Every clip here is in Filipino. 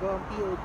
ko ang POV.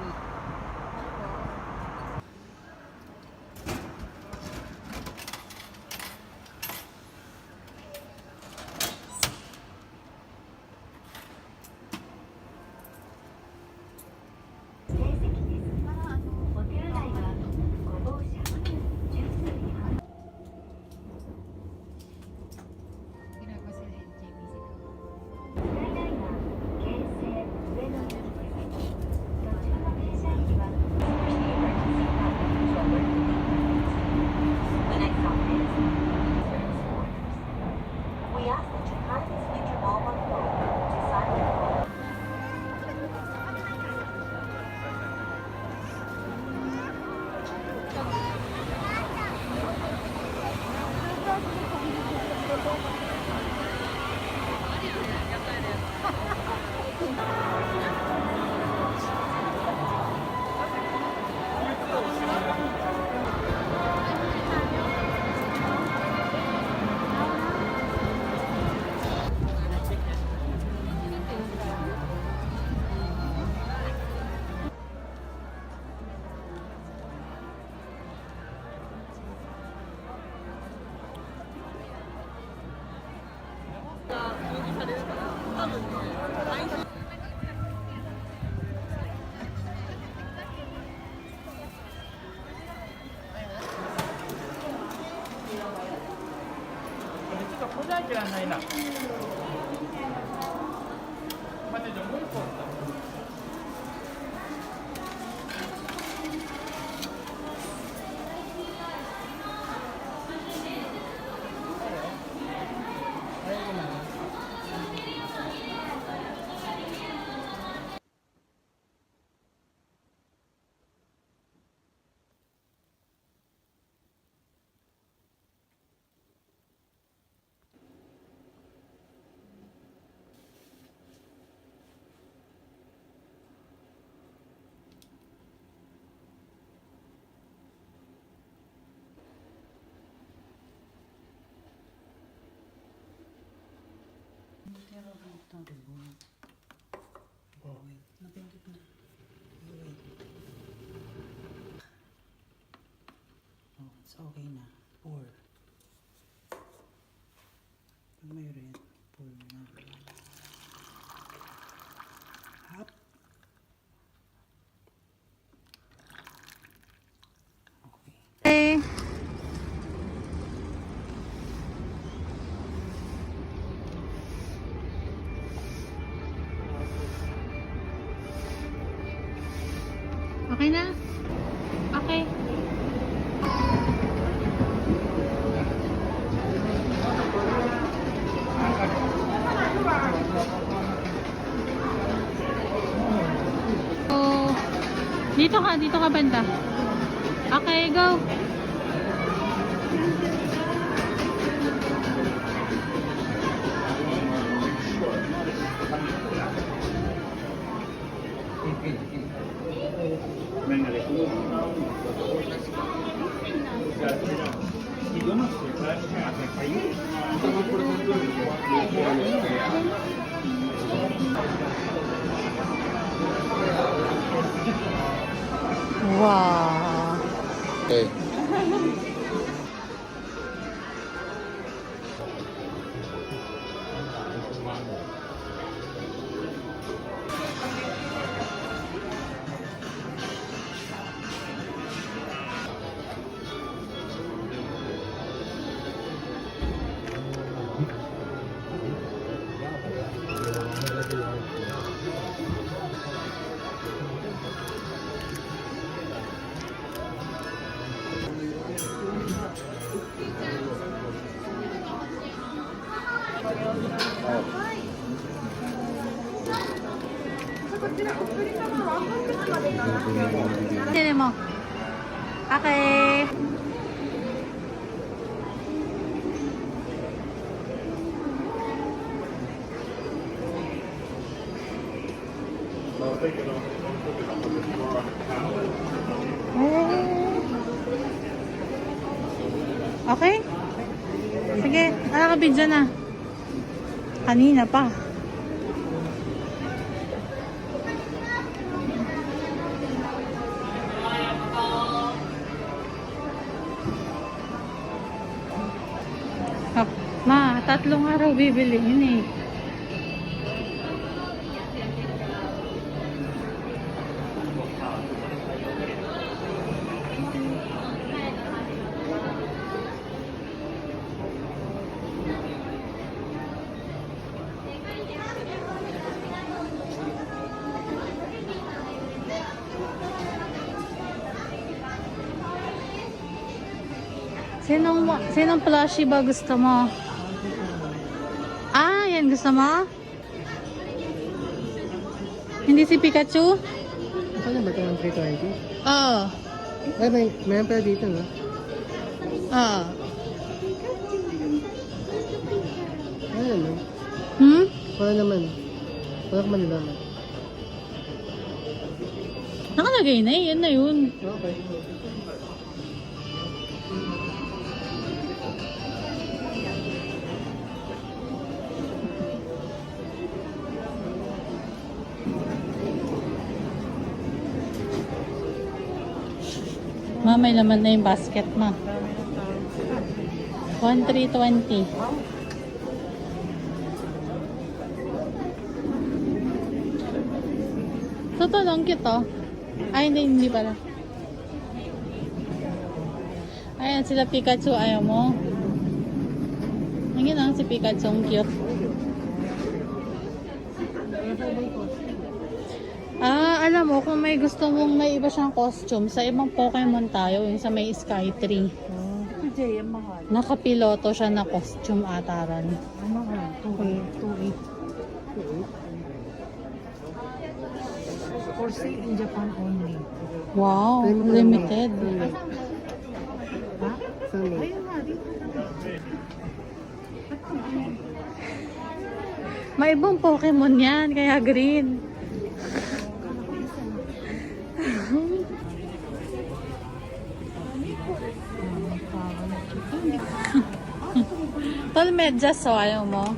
포장이 안 나이나. 맞네, 좀 멀고 없다. It's okay na. Pour. Pag may red, pour na. Hop. Okay. Okay na? Okay. Oh, dito ka banda. Okay, go. Venga, de culo. ¿Y cómo se puede hacer país? Wow. Okay. Sino mo? Okay. Okay? Sige, nakakabidyo na. Kanina pa. tatlong araw bibiliin eh. Sinong plushie ba gusto mo? Ah, yan gusto mo? Hindi si Pikachu? Ano ba ito ng 320? Oo. Ay, mayroon pala dito, no? Oo. Ano, no? Hmm? Wala naman. Wala ka man nalaman. Nakalagay na eh. Yan na yun. Okay. Ma, may laman na yung basket, ma. 1,320. Totoo lang cute, oh. Ay, hindi pala. Ayan, sila Pikachu. Ayaw mo? Ayun lang si Pikachu. Ang cute. Ah, alam mo, kung may gusto mong may iba siyang costume, sa ibang Pokemon tayo, yung sa may Sky Tree. Jay, ang mahal. Nakapiloto siya na costume ataran. Ang mahal. 2.8. For sale in Japan only. Wow, limited. Ha? Saan mo? Ayun nga, dito. May ibang Pokemon yan, kaya green. Tol, medyas, so ayaw mo?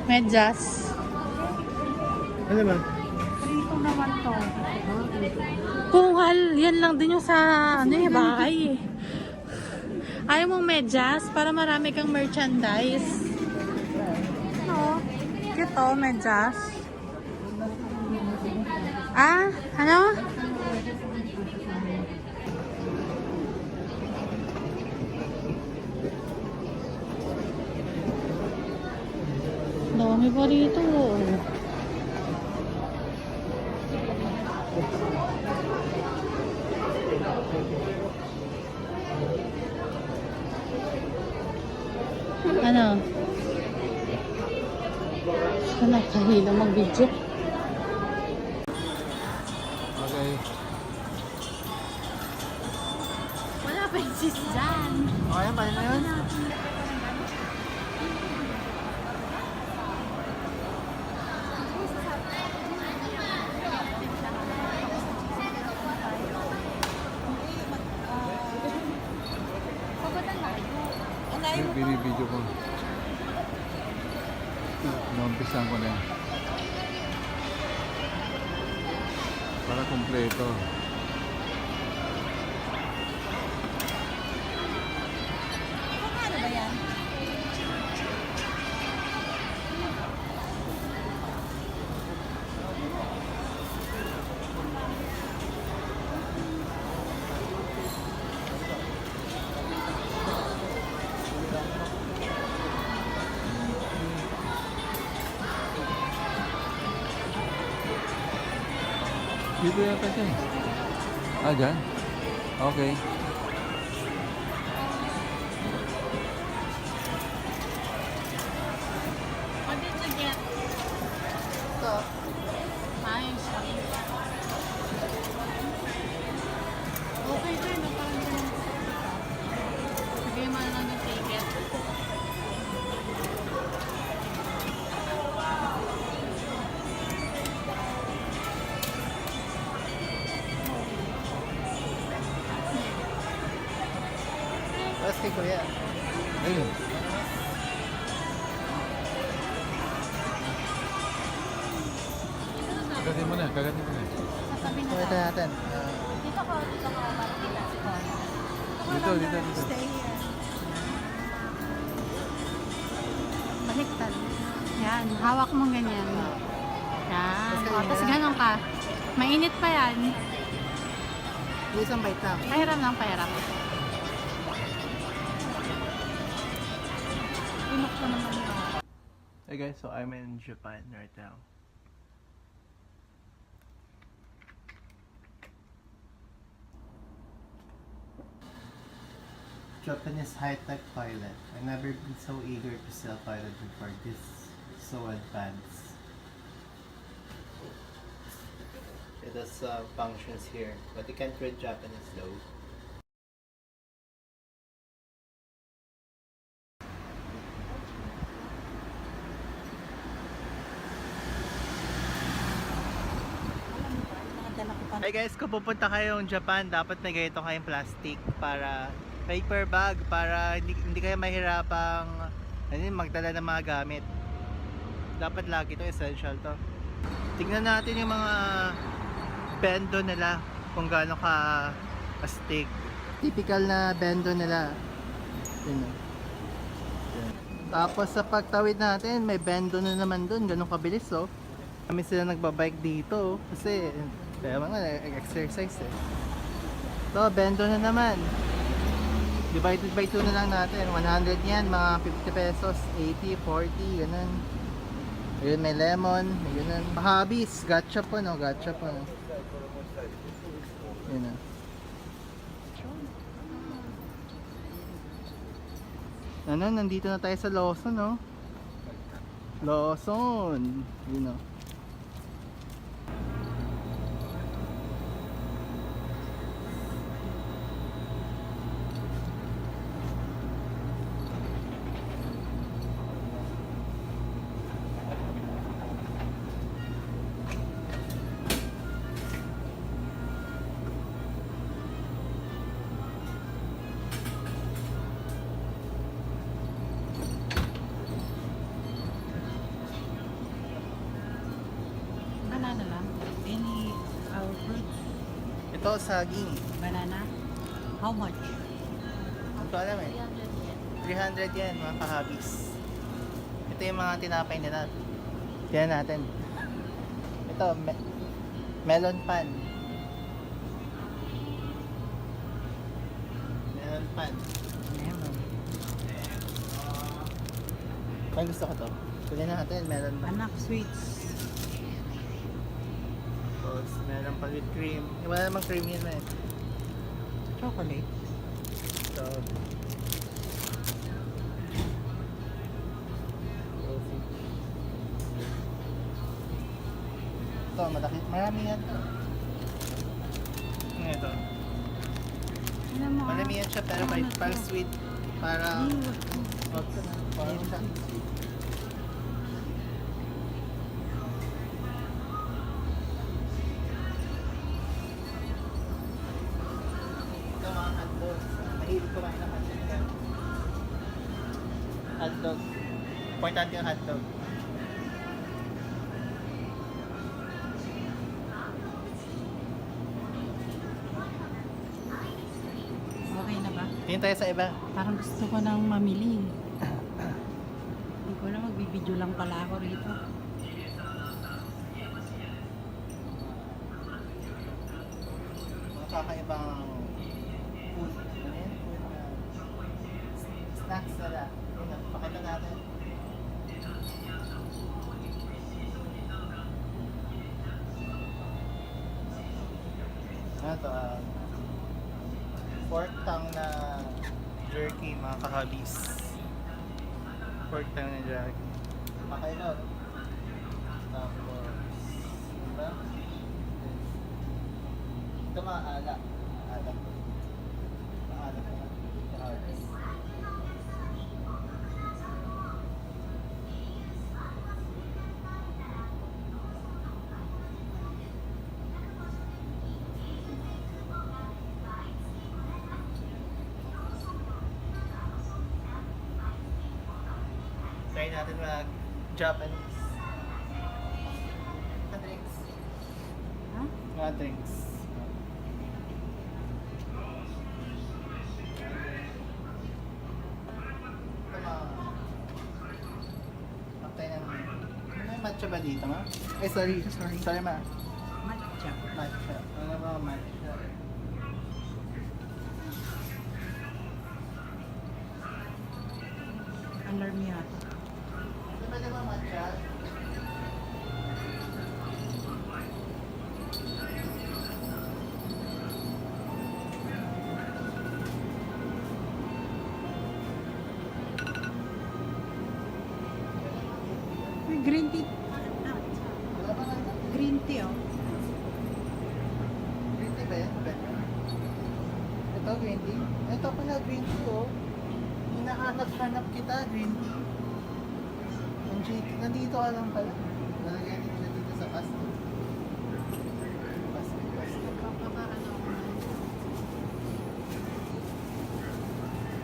Medyas. Ano ba? Dito naman to. Pungal, yan lang din yung sa ano eh, bahay eh. Ayaw mong medyas para marami kang merchandise. Ano? Cute oh, medyas. Ah, ano? Dami pa rito. Ano? Ano, kahilo mag-video. Okay. Wala pa yung sis dyan. Okay, paano na yun? Binibidyo ko. Naumpisan ko na yan. Para kompleto. Ano ba yan? Dito yata siya eh. Ah, dyan? Okay. What did you get? Ito. Ayos lang. Okay din, no? Parang ganun. Sabihin mo na lang yung ticket. Tapos kay Kuya. Ayun. Kagatin mo na, kagatin mo na. Sasabihin na Pakita lang. natin. Dito ka, para kita. Dito, dito, dito. Stay here. baliktad. Yan, hawak mo ganyan. Yan. O, tapos ganun ka. Mainit pa yan. Isang bite lang. Pahiram lang, pahiram. Inok ko naman yun. Hey guys, so I'm in Japan right now. Japanese high-tech toilet. I've never been so eager to see a toilet before. This is so advanced. It has functions here, but you can't read Japanese though. Hey guys, kung pupunta kayong Japan, dapat may ganito kayong plastic para paper bag para hindi kayo mahirapang magdala ng mga gamit. Dapat lagi to, essential to. Tignan natin yung mga bendo nila kung gaano ka astig. Typical na bendo nila. Yun. Tapos sa pagtawid natin, may bendo na naman dun, ganun kabilis oh. Kami sila nagbabike dito kasi kaya mga exercise eh. So, bendo na naman. Divided by 2 na lang natin. 100 yan, mga 50 pesos. 80, 40, ganun. Ayun, may lemon, may ganun. Habis, gacha po no, gacha po no. Yun na. Ano, nandito na tayo sa Lawson no. Lawson. Yun no. Banana lang. Any fruits? Ito, saging. Banana? How much? Hindi ko alam eh. 300 yan, mga kahabis. Ito yung mga tinapay nila. Tignan natin. Ito, melon pan. Melon pan. Meron. Ay, gusto ko to. Tignan natin, melon pan. Anak sweets. Tapos, meron pa with cream. Wala namang cream yun eh. Chocolate. So, ito, malaki. Marami yan to. Ito. Alam mo, Marami yan siya pero may pang sweet. Para parang siya. Ito mga hotdog. Mahilig kumain ng hotdog. Hotdog. Importante yung hotdog. okay na ba? Tingin tayo sa iba. Parang gusto ko nang mamili. Hindi ko na, magbibideo lang pala ako rito. Mga kakaibang food. Ano yan? Food na snacks nila. Yun, pakita natin. Ano to? Pork tongue na jerky, mga kahabis. Pork tongue na jerky. Makailaw. Tapos, diba? Ito mga alak. Alak. Alak na. Kahabis. Try natin mag-Japanese. Mga drinks. Ha? Mga drinks. Ito mga matcha ba dito, ma? Eh, sorry. Sorry, ma. Matcha. Matcha. Ano ba matcha? Alarm yata. Ano ba matcha? May green tea. Wala ba nga? Green tea, oh. Green tea ba yan? Ito, green tea? Ito pala, green tea, oh. Hinahanap-hanap kita, green tea. Nandito ka lang pala. Nalagay din siya dito sa pasta.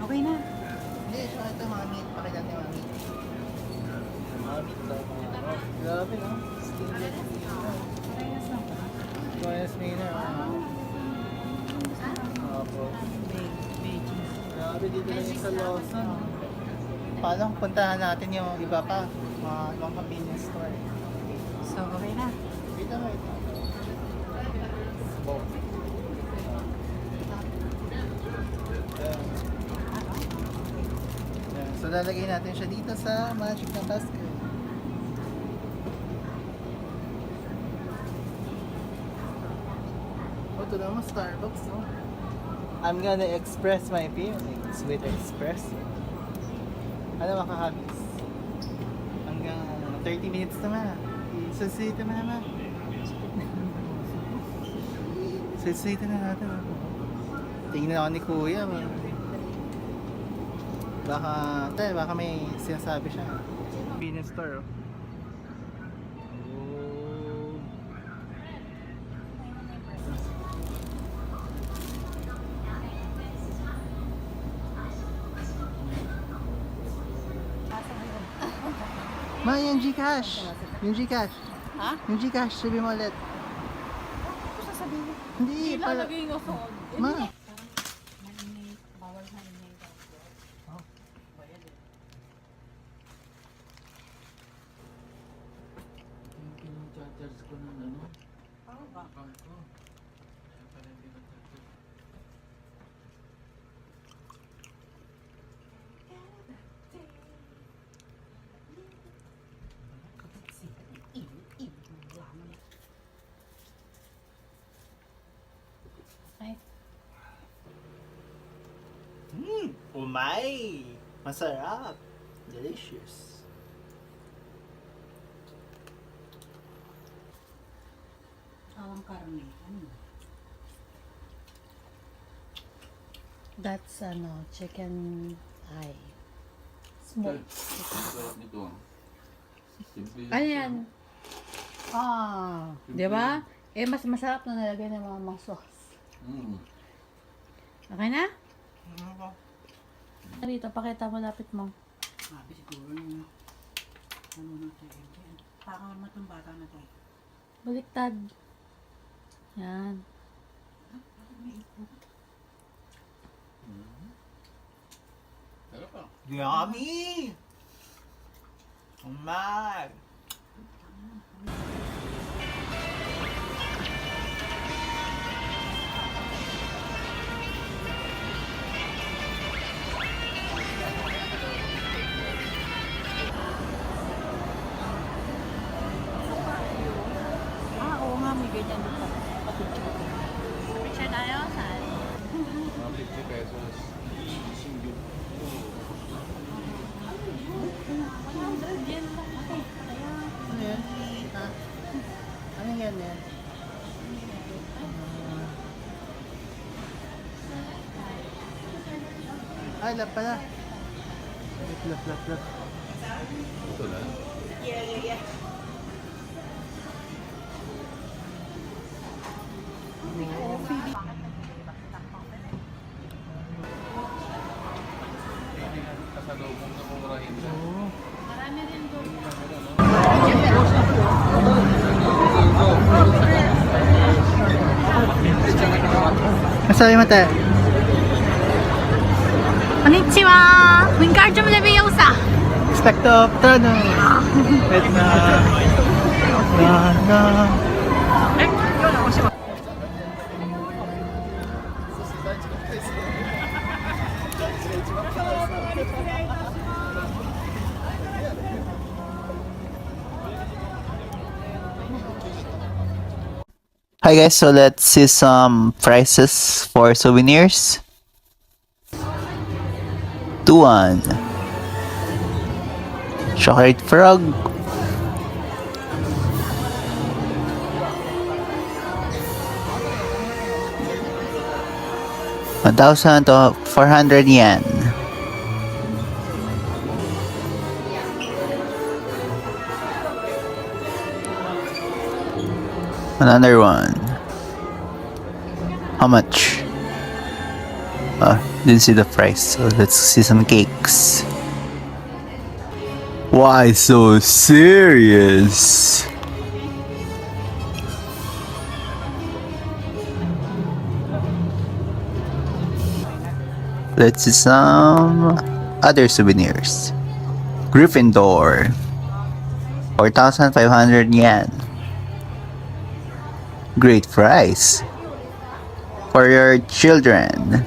Okay na. Hindi, siya ito mga meat. Pakilala yung mga meat. Mga meat daw. Grabe, no? Skin meat. Parehas lang ba? Joyous Maynard. Opo. Veggies. Grabe dito lang yung sa Lawson. Paano kung puntahan natin yung iba pa? Mga ibang convenience store. So, okay na. Dito mo ito. Wow. Ayan. So lalagay natin siya dito sa magic na basket. Oh, ito naman Starbucks, no? I'm gonna express my feelings with espresso. Ano makakabis? Hanggang 30 minutes naman. Susunod naman naman. Susunod na natin. Tingnan ako ni Kuya. Baka may sinasabi siya. Convenience store, oh. Ma, yung Gcash. Yung Gcash. Ha? Yung Gcash, sabi mo ulit. Ano sasabihin? Hindi, pala. yung usod. Ma. Mainit. Bawal na init. Yung chargers ko ng ano? Oo ba? Bangko. Kaya pala hindi na-charger. Umay! Masarap! Delicious! Awang karne. Ano? That's chicken eye. Smoked. Sarap nito. Simple Ano yan? Di ba? Eh, mas masarap na nalagay ng mga sauce. Mm. Okay na? Ano ba? Rito, pakita mo, lapit mo. Sabi siguro yung ano na ito. Parang naman itong bata na ito. Baliktad. Yan. Sarap ah. Yummy! Umay! Oo nga, may ganyan dito. Picture tayo? Saan? Mga 50 pesos. Single. Ano yan? Ha? Ano yan yan? Ay, lap pala. Lap. Ito lang. Kasalubong na mumurahin siya. Oo. Marami rin doon. Masabi mo tayo? Konnichiwa! Wingardium Leviosa! Expecto Patronum! Wait na. Na na. Hi guys, so let's see some prices for souvenirs. 2-1. Chocolate frog. $1,000 to 400 yen. Another one. How much? Didn't see the price. So let's see some cakes. Why so serious? Let's see some other souvenirs. Gryffindor. 4,500 yen. Great price. For your children.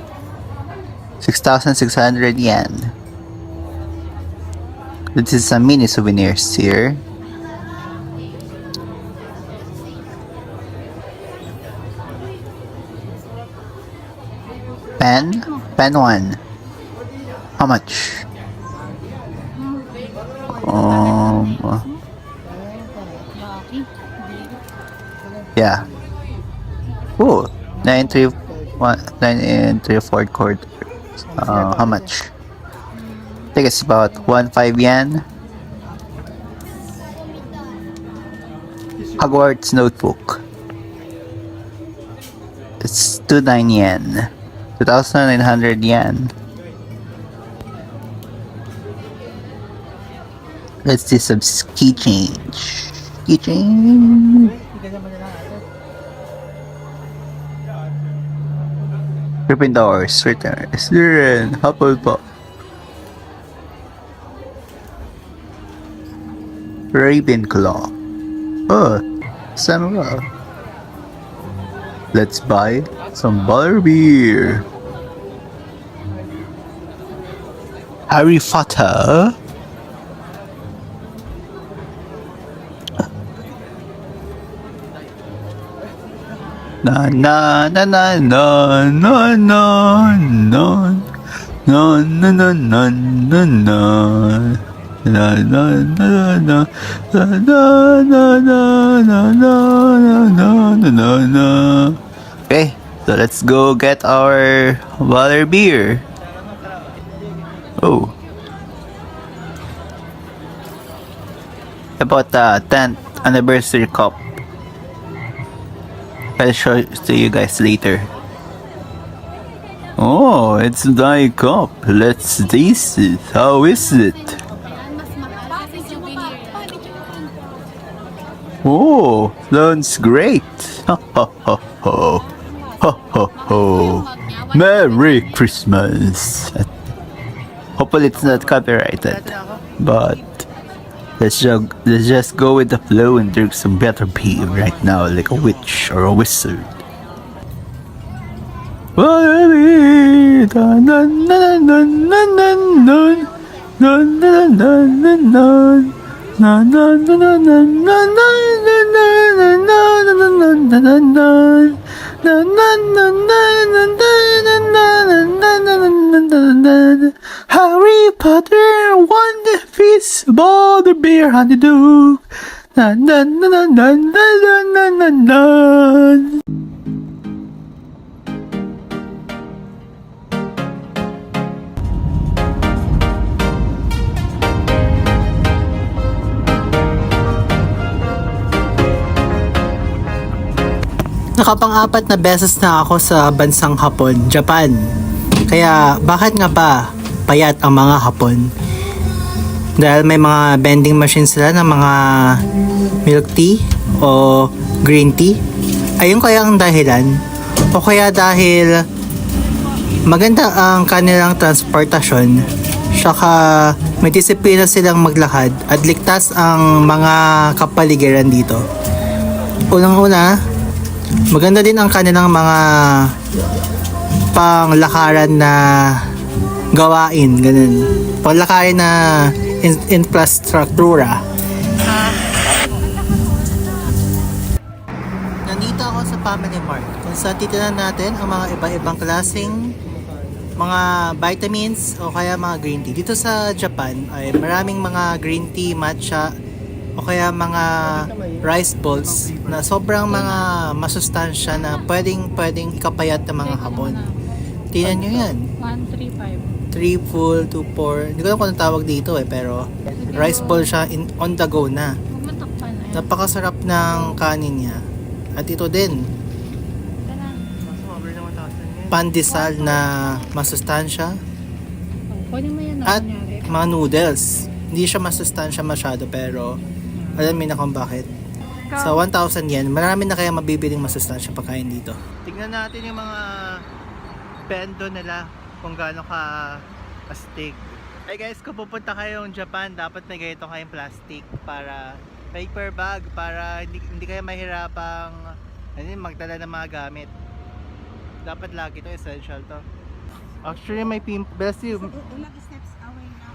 6,600 yen. This is some mini souvenirs here. Pen 1. How much? Yeah. Oh, 9 and 3/4 quarters. How much? I think it's about 1.5 yen. Hogwarts notebook. It's 2.9 yen. 2,900 yen. Let's do some key change. Key change. Gryffindor, Slytherin, Hufflepuff, Ravenclaw. Oh, Samuel. Let's buy some butterbeer. Harry Potter. Na na na na na na na na na na na na na na na na na na na. Okay, so let's go get our water beer. Oh, about the 10th anniversary cup. I'll show it to you guys later. Oh, it's Diet Cup. Let's taste it. How is it? Oh, sounds great. Ho ho ho ho. Ho ho ho. Merry Christmas. Hopefully it's not copyrighted. But let's just go with the flow and drink some better beer right now, like a witch or a wizard. Harry Potter won the feast, bother beer honeydew. Na na na na na na na na na. Nakapang-apat na beses na ako sa bansang Hapon, Japan. Kaya bakit nga ba payat ang mga Hapon? Dahil may mga vending machine sila ng mga milk tea o green tea. Ayun kaya ang dahilan? O kaya dahil maganda ang kanilang transportasyon Saka may disiplina silang maglakad at ligtas ang mga kapaligiran dito. Unang-una, maganda din ang kanilang mga panglakaran na gawain, ganun. Panglakaran na infrastruktura. Nandito ako sa Family Mart kung saan titinan natin ang mga iba-ibang klaseng mga vitamins o kaya mga green tea. Dito sa Japan ay maraming mga green tea, matcha o kaya mga rice balls na sobrang mga masustansya na pwedeng ikapayat ng mga Hapon. Tingnan nyo yan. 135. 3 full, 2 pour. Hindi ko alam kung anong tawag dito pero rice ball siya on the go na. Matakpan na yan. Napakasarap ng kanin niya. At ito din, pandesal na masustansya Pwede mo yan at kunyari. mga noodles. Hindi siya masustansya masyado pero alam mo na kung bakit. Sa 1,000 yen, marami na kaya mabibiling masustansya pagkain dito. Tignan natin yung mga bendo nila kung gaano ka astig. Hey guys, kung pupunta kayong Japan, dapat may ganito kayong plastic para paper bag para hindi kayo mahirapang magdala ng mga gamit. Dapat lagi to, essential to. Actually may pimple yung Ilang steps away now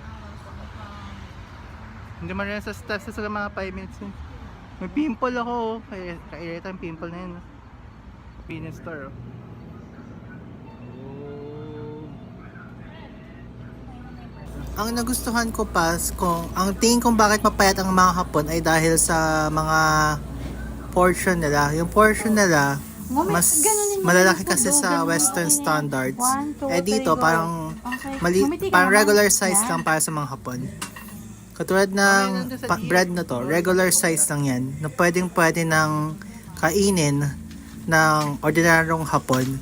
hindi man rin sa steps sa mga 5 minutes yun. May pimple ako, kaya kairita yung pimple na yun. Convenience store. Ang nagustuhan ko ang tingin kong bakit mapayat ang mga Hapon ay dahil sa mga portion nila. Yung portion nila mas malalaki kasi sa western standards. Dito parang parang regular size lang para sa mga Hapon. Katulad ng bread na to, regular size lang yan na pwede nang kainin ng ordinaryong Hapon.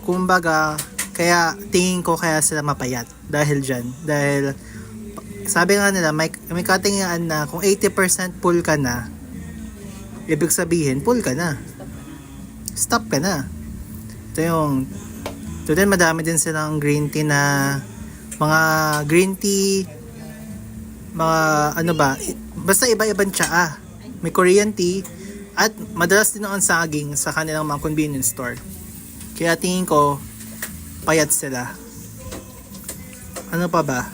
Kumbaga, kaya tingin ko kaya sila mapayat dahil dyan. Dahil sabi nga nila, may katingaan na kung 80% full ka na, ibig sabihin, full ka na. Stop ka na. Ito din madami din silang green tea na mga green tea, mga basta iba-ibang tsaa. May Korean tea at madalas din ang saging sa kanilang mga convenience store. Kaya tingin ko, payat sila. Ano pa ba?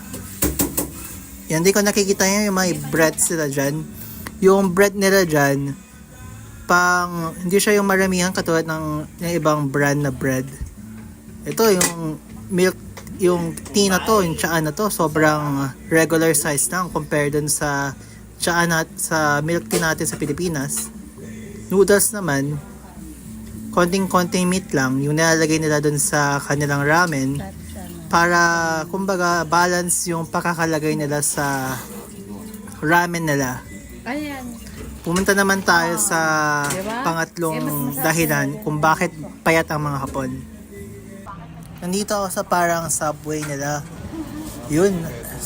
Yan, di ko nakikita yung mga bread sila dyan. Yung bread nila dyan, hindi siya yung maramihan katulad ng ibang brand na bread. Ito, yung milk, yung tea na to, yung tsaa na to, sobrang regular size lang compare dun sa tsaa sa milk tea natin sa Pilipinas. Noodles naman, konting meat lang yung nilalagay nila dun sa kanilang ramen para kumbaga balance yung pakakalagay nila sa ramen nila. Ayan. Pumunta naman tayo sa pangatlong dahilan kung bakit payat ang mga Hapon. Nandito ako sa parang subway nila. Yun,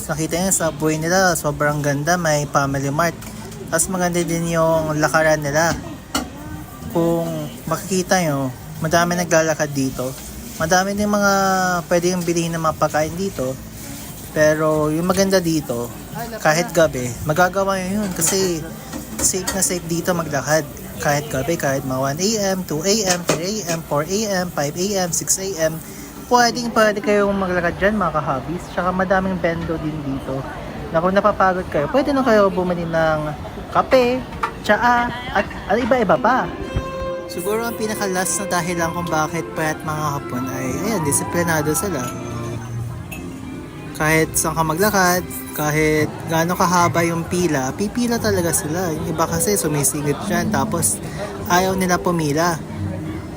nakita niyo yung subway nila, sobrang ganda, may Family Mart. Tapos maganda din yung lakaran nila. Kung makikita nyo, madami naglalakad dito. Madami din mga pwedeng bilhin ng mga pagkain dito. Pero yung maganda dito, kahit gabi, magagawa nyo yun. Kasi safe na safe dito maglakad. Kahit gabi, kahit mga 1 a.m., 2 a.m., 3 a.m., 4 a.m., 5 a.m., 6 a.m. Pwede kayong maglakad dyan mga ka-hobbies. Tsaka madaming bendo din dito. Na kung napapagod kayo, pwede na kayo bumili ng kape, tsaa, at iba-iba pa. Siguro ang pinaka-last na dahilan kung bakit payat mga Hapon ay, ayan, disiplinado sila. Kahit saan ka maglakad, kahit gaano kahaba yung pila, pipila talaga sila. Yung iba kasi sumisingit dyan, tapos ayaw nila pumila.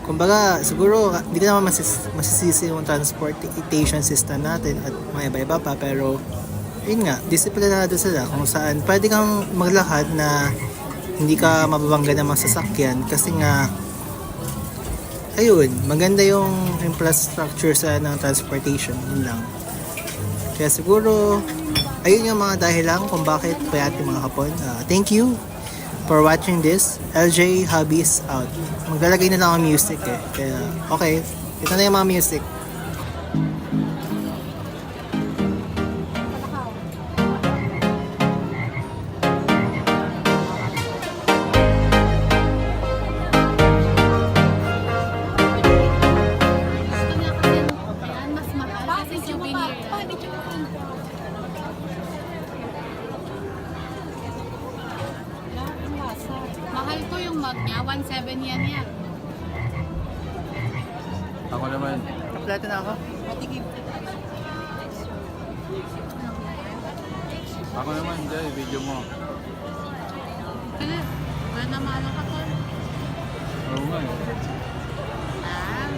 Kumbaga, siguro, hindi ko naman masisisi yung transportation system natin at mga iba-iba pa, pero yun nga, disiplinado sila kung saan pwede kang maglakad na hindi ka mababangga ng mga sasakyan kasi nga ayun, maganda yung infrastructure sa ng transportation, yun lang. Kaya siguro ayun yung mga dahilan kung bakit payat yung mga Hapon. Thank you for watching this. LJ Hobbies out. Maglalagay na lang ang music kaya okay, ito na yung mga music. mug niya, 1.7 yan. Ako naman. Kompleto na ako. Patigib. Ako naman, Jay, video mo. Ano? Wala na malang hapon. Oo nga. Ah,